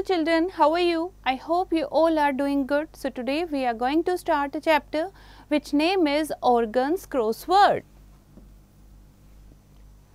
children, how are you? I hope you all are doing good. So today we are going to start a chapter which name is Organs Crossword.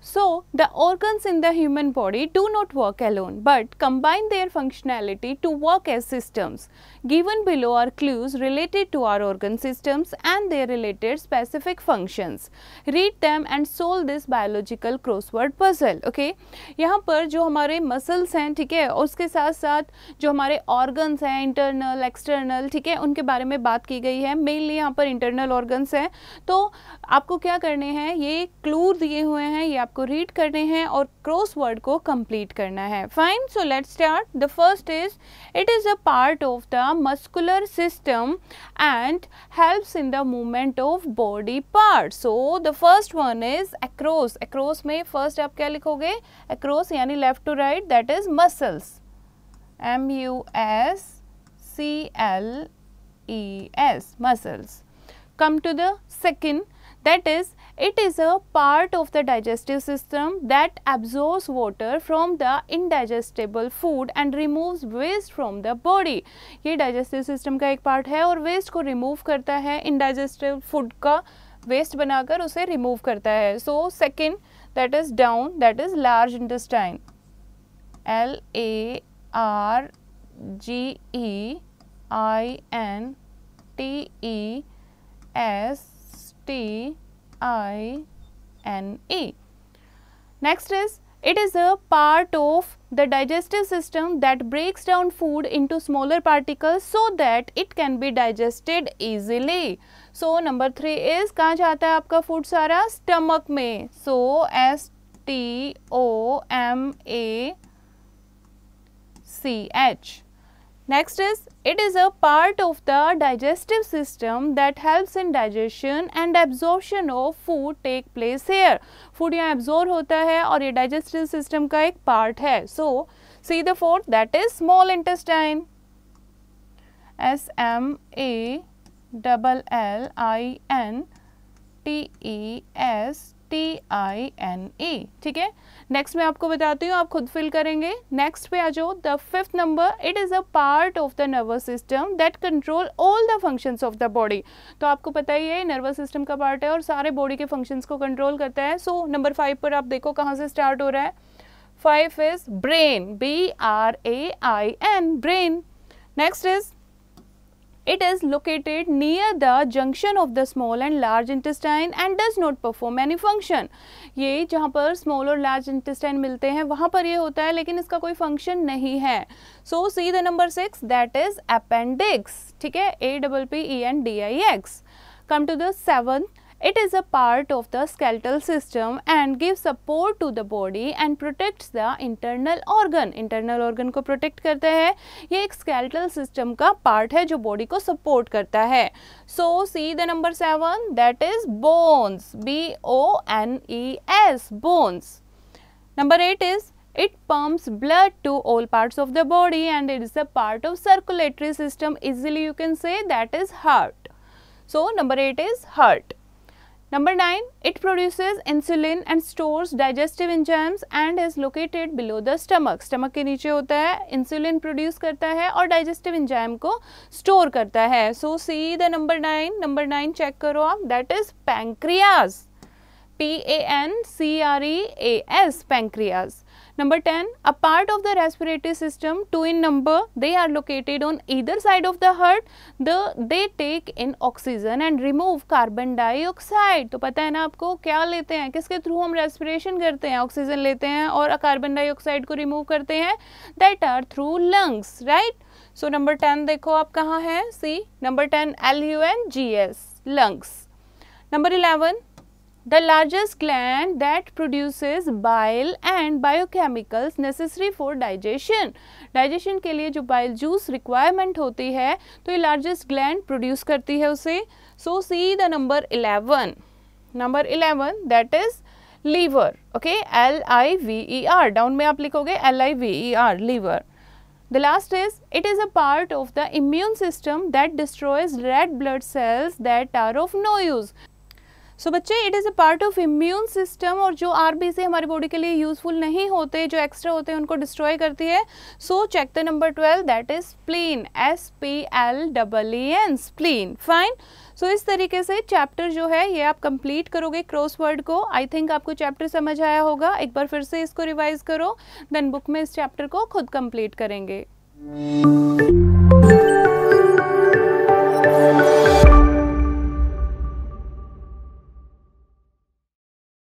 So, the organs in the human body do not work alone but combine their functionality to work as systems. Given below are clues related to our organ systems and their related specific functions. Read them and solve this biological crossword puzzle. Okay? यहाँ पर जो हमारे muscles हैं, ठीक है, उसके साथ साथ जो हमारे ऑर्गन्स हैं, इंटरनल, एक्सटर्नल, ठीक है, उनके बारे में बात की गई है. मेनली यहाँ पर इंटरनल ऑर्गन्स हैं. तो आपको क्या करने हैं, ये क्लू दिए हुए हैं, ये आपको रीड करने हैं और क्रॉसवर्ड को कंप्लीट करना है. Fine. So let's start. The first is it is a part of the muscular system and helps in the movement of body part. So the first one is across. Across में first आप क्या लिखोगे, across यानी left to right, that is muscles. MUSCLES muscles. Come to the second, that is it is a part of the digestive system that absorbs water from the indigestible food and removes waste from the body. ये digestive system का एक part है और waste को remove करता है, indigestible food का waste बनाकर उसे remove करता है. So second, that is down, that is large intestine. LARGENTESTINE. Next is it is a part of the digestive system that breaks down food into smaller particles so that it can be digested easily. So number 3 is कहाँ जाता है आपका food सारा, stomach में. So STOMACH. Next is it is a part of the digestive system that helps in digestion and absorption of food take place here. Food यहाँ absorb होता है और ये digestive system का एक part है. So see the fourth, that is small intestine. SMALLINTESTINE. ठीक है. नेक्स्ट मैं आपको बताती हूँ, आप खुद फिल करेंगे. नेक्स्ट पे आ जाओ. The fifth number, it is a part of the nervous system that control all the functions of the body. तो आपको पता ही है नर्वस सिस्टम का पार्ट है और सारे बॉडी के फंक्शंस को कंट्रोल करता है. सो नंबर 5 पर आप देखो कहाँ से स्टार्ट हो रहा है. 5 is brain, BRAIN, brain. Next is it is located near the junction of the small and large intestine and does not perform any function. ये जहाँ पर small और large intestine मिलते हैं वहाँ पर ये होता है लेकिन इसका कोई function नहीं है. So see the number 6, that is appendix. ठीक है, APPENDIX. Come to the 7th. It is a part of the skeletal system and gives support to the body and protects the internal organ. Internal organ को protect करता है. ये एक skeletal system का part है जो body को support करता है. So see the number 7, that is bones. BONES, bones. Number 8 is it pumps blood to all parts of the body and it is a part of circulatory system. Easily you can say that is heart. So number 8 is heart. Number 9, it produces insulin and stores digestive enzymes and is located below the stomach. Stomach के नीचे होता है, insulin produce करता है और digestive enzyme को store करता है. So see the number 9. Number 9 check करो आप, that is pancreas. PANCREAS, pancreas. Number 10, a part of the respiratory system, 2 in number, they are located on either side of the heart. They take in oxygen and remove carbon dioxide. तो पता है ना आपको क्या लेते हैं, किसके through हम रेस्पिरेशन करते हैं, ऑक्सीजन लेते हैं और कार्बन डाइऑक्साइड को रिमूव करते हैं, that are through lungs, right. So number 10 देखो आप कहाँ है, see number 10 LUNGS, lungs. Number 11, the largest gland that produces bile and biochemicals necessary for digestion. Digestion के लिए जो bile juice requirement होती है तो ये largest gland produce करती है उसे. So see the number 11. Number 11, that is liver. Okay, LIVER. Down में आप लिखोगे LIVER, liver. The last is it is a part of the immune system that destroys red blood cells that are of no use. सो बच्चे it is a part of immune system, और जो RBC हमारी body के लिए useful नहीं होते, जो extra होते हैं, उनको डिस्ट्रॉय करती है. So check the number 12, that is spleen, SPLEEN, spleen. Fine. So इस तरीके से चैप्टर जो है ये आप कंप्लीट करोगे क्रॉसवर्ड को. आई थिंक आपको चैप्टर समझ आया होगा. एक बार फिर से इसको रिवाइज करो, देन बुक में इस चैप्टर को खुद कंप्लीट करेंगे.